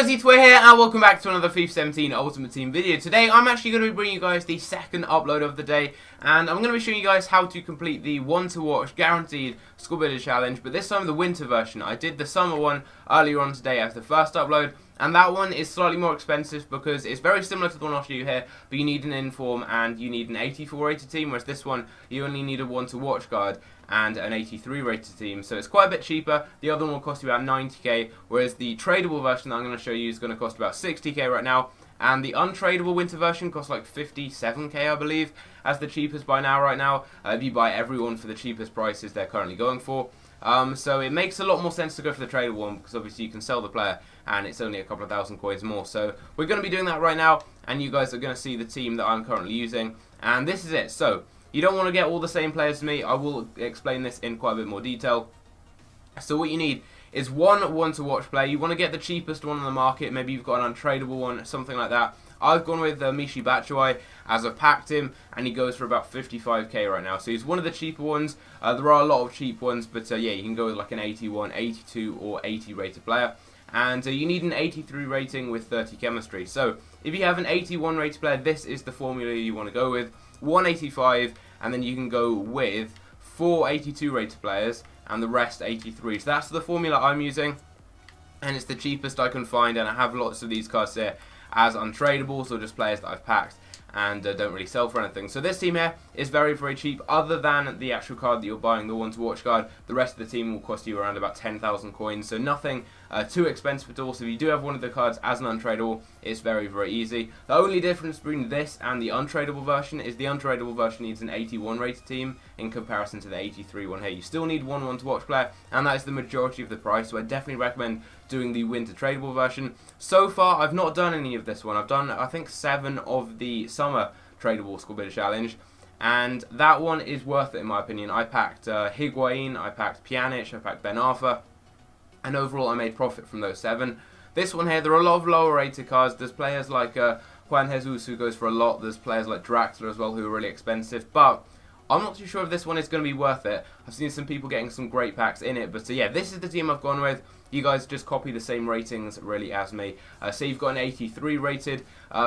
guys, Otw here, and welcome back to another FIFA 17 Ultimate Team video. Today, I'm actually going to be bringing you guys the second upload of the day, and I'm going to be showing you guys how to complete the one-to-watch guaranteed squad builder challenge, but this time the winter version. I did the summer one earlier on today as the first upload, and that one is slightly more expensive because it's very similar to the one I'll show you here, but you need an inform and you need an 84 rated team, whereas this one, you only need a one-to-watch guard and an 83 rated team, so it's quite a bit cheaper. The other one will cost you about 90k, whereas the tradable version that I'm going to show you is going to cost about 60k right now, and the untradeable winter version costs like 57k, I believe, as the cheapest by now right now, if you buy everyone for the cheapest prices they're currently going for. So it makes a lot more sense to go for the tradable one, because obviously you can sell the player and it's only a couple of thousand coins more. So we're going to be doing that right now, and you guys are going to see the team that I'm currently using, and this is it. So you don't want to get all the same players as me. I will explain this in quite a bit more detail. So what you need is one to watch player. You want to get the cheapest one on the market. Maybe you've got an untradeable one, something like that. I've gone with Michy Batshuayi as I've packed him, and he goes for about 55k right now. So he's one of the cheaper ones. There are a lot of cheap ones, but yeah, you can go with like an 81, 82 or 80 rated player. And you need an 83 rating with 30 chemistry. So if you have an 81 rated player, this is the formula you want to go with. 185, and then you can go with 4 82 rated players and the rest 83. So that's the formula I'm using, and it's the cheapest I can find, and I have lots of these cards here as untradables or just players that I've packed and don't really sell for anything. So this team here is very, very cheap. Other than the actual card that you're buying, the one-to-watch card, the rest of the team will cost you around about 10,000 coins. So nothing too expensive at all. So if you do have one of the cards as an untradable, it's very, very easy. The only difference between this and the untradable version is the untradable version needs an 81 rated team in comparison to the 83 one here. You still need one one-to-watch player, and that is the majority of the price. So I definitely recommend doing the winter tradable version. So far, I've not done any of this one. I've done, I think, 7 of the summer tradable squad builder challenge, and that one is worth it in my opinion. I packed Higuain, I packed Pjanic, I packed Ben Arfa, and overall I made profit from those 7. This one here, there are a lot of lower rated cards. There's players like Juan Jesus who goes for a lot. There's players like Draxler as well who are really expensive, but I'm not too sure if this one is going to be worth it. I've seen some people getting some great packs in it, but yeah, this is the team I've gone with. You guys just copy the same ratings really as me. So you've got an 83 rated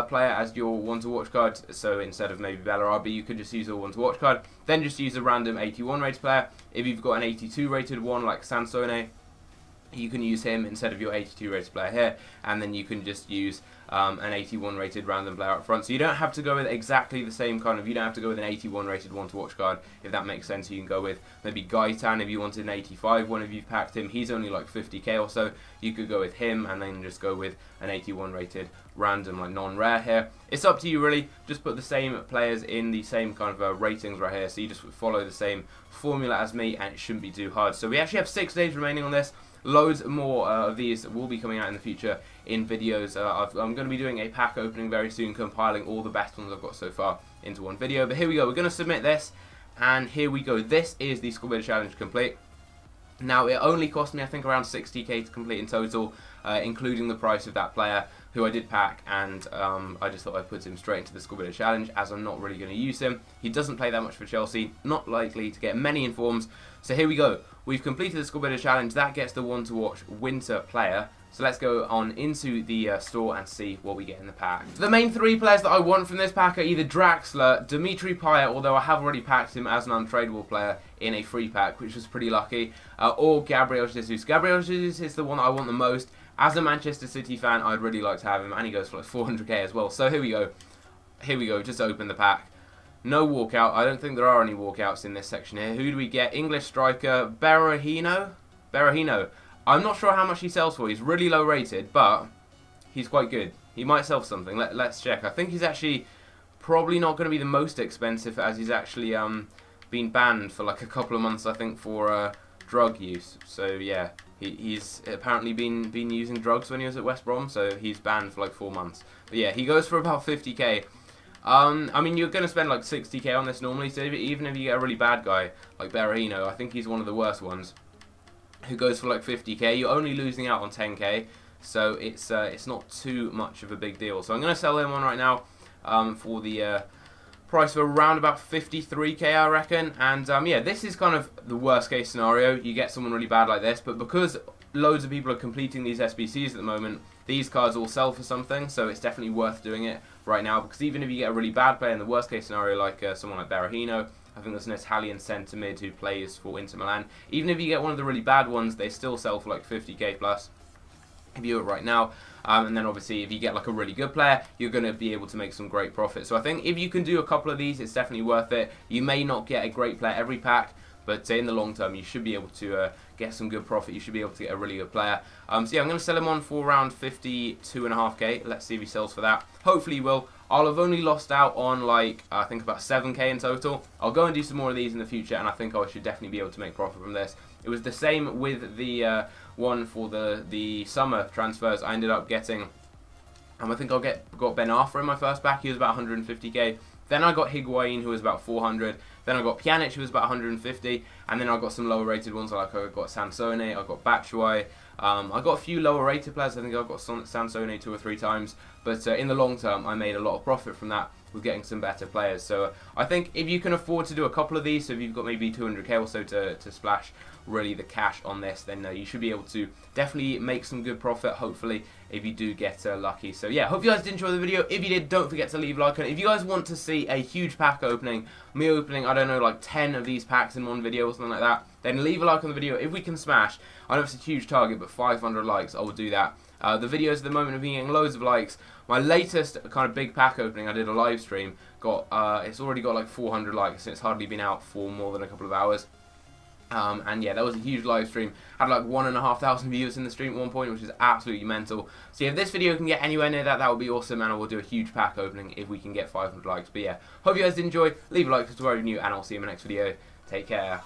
player as your one-to-watch card, so instead of maybe Bellarabi, you could just use a one-to-watch card. Then just use a random 81 rated player. If you've got an 82 rated one like Sansone, you can use him instead of your 82 rated player here, and then you can just use an 81 rated random player up front. So you don't have to go with exactly the same kind of, you don't have to go with an 81 rated one to watch card, if that makes sense. You can go with maybe Gaitan if you wanted an 85 one, if you've packed him. He's only like 50k or so. You could go with him and then just go with an 81 rated random, like non-rare here. It's up to you really. Just put the same players in the same kind of ratings right here. So you just follow the same formula as me, and it shouldn't be too hard. So we actually have 6 days remaining on this. Loads more of these will be coming out in the future in videos. I'm going to be doing a pack opening very soon, compiling all the best ones I've got so far into one video. But here we go, we're going to submit this, and here we go. This is the squad builder challenge complete. Now, it only cost me, I think, around 60k to complete in total, including the price of that player who I did pack, and I just thought I'd put him straight into the squad builder challenge, as I'm not really going to use him. He doesn't play that much for Chelsea, not likely to get many informs. So here we go. We've completed the squad builder challenge. That gets the one-to-watch winter player. So let's go on into the store and see what we get in the pack. The main 3 players that I want from this pack are either Draxler, Dimitri Payet, although I have already packed him as an untradeable player in a free pack, which was pretty lucky, or Gabriel Jesus. Gabriel Jesus is the one that I want the most. As a Manchester City fan, I'd really like to have him, and he goes for like 400k as well. So here we go. Here we go, just open the pack. No walkout. I don't think there are any walkouts in this section here. Who do we get? English striker, Berahino. I'm not sure how much he sells for. He's really low rated, but he's quite good. He might sell for something. Let's check. I think he's actually probably not going to be the most expensive, as he's actually been banned for like a couple of months, I think, for drug use. So yeah, he's apparently been using drugs when he was at West Brom, so he's banned for like 4 months. But yeah, he goes for about 50k. I mean, you're going to spend like 60k on this normally, so even if you get a really bad guy like Berahino, I think he's one of the worst ones, who goes for like 50k, you're only losing out on 10k, so it's not too much of a big deal. So I'm going to sell him on right now for the price of around about 53k, I reckon. And yeah, this is kind of the worst case scenario. You get someone really bad like this, but because loads of people are completing these SBCs at the moment, these cards all sell for something, so it's definitely worth doing it right now, because even if you get a really bad player in the worst case scenario, like someone like Berahino, I think there's an Italian centre mid who plays for Inter Milan, even if you get one of the really bad ones, they still sell for like 50k plus if you do it right now. And then obviously if you get like a really good player, you're going to be able to make some great profit. So I think if you can do a couple of these, it's definitely worth it. You may not get a great player every pack, but in the long term, you should be able to get some good profit. You should be able to get a really good player. So yeah, I'm going to sell him on for around 52.5k. Let's see if he sells for that. Hopefully he will. I'll have only lost out on like, I think about 7k in total. I'll go and do some more of these in the future, and I think I should definitely be able to make profit from this. It was the same with the one for the summer transfers. I ended up getting, I think I got Ben Arthur in my first pack. He was about 150k. Then I got Higuain, who was about 400. Then I got Pjanic, who was about 150. And then I got some lower rated ones, like I got Sansone, I got Batshuayi. I got a few lower rated players. I think I got Sansone 2 or 3 times. But in the long term, I made a lot of profit from that with getting some better players. So I think if you can afford to do a couple of these, so if you've got maybe 200k or so to splash really the cash on this, then you should be able to definitely make some good profit, hopefully, if you do get lucky. So yeah, hope you guys did enjoy the video. If you did, don't forget to leave a like on it. If you guys want to see a huge pack opening, me opening, I don't know, like 10 of these packs in one video or something like that, then leave a like on the video. If we can smash, I know it's a huge target, but 500 likes, I will do that. The videos at the moment have been getting loads of likes. My latest kind of big pack opening, I did a live stream, it's already got like 400 likes, and it's hardly been out for more than a couple of hours. And yeah, that was a huge live stream. Had like 1,500 viewers in the stream at one point, which is absolutely mental. So yeah, if this video can get anywhere near that, that would be awesome, and I will do a huge pack opening if we can get 500 likes. But yeah, hope you guys did enjoy. Leave a like, subscribe if you're new, and I'll see you in my next video. Take care.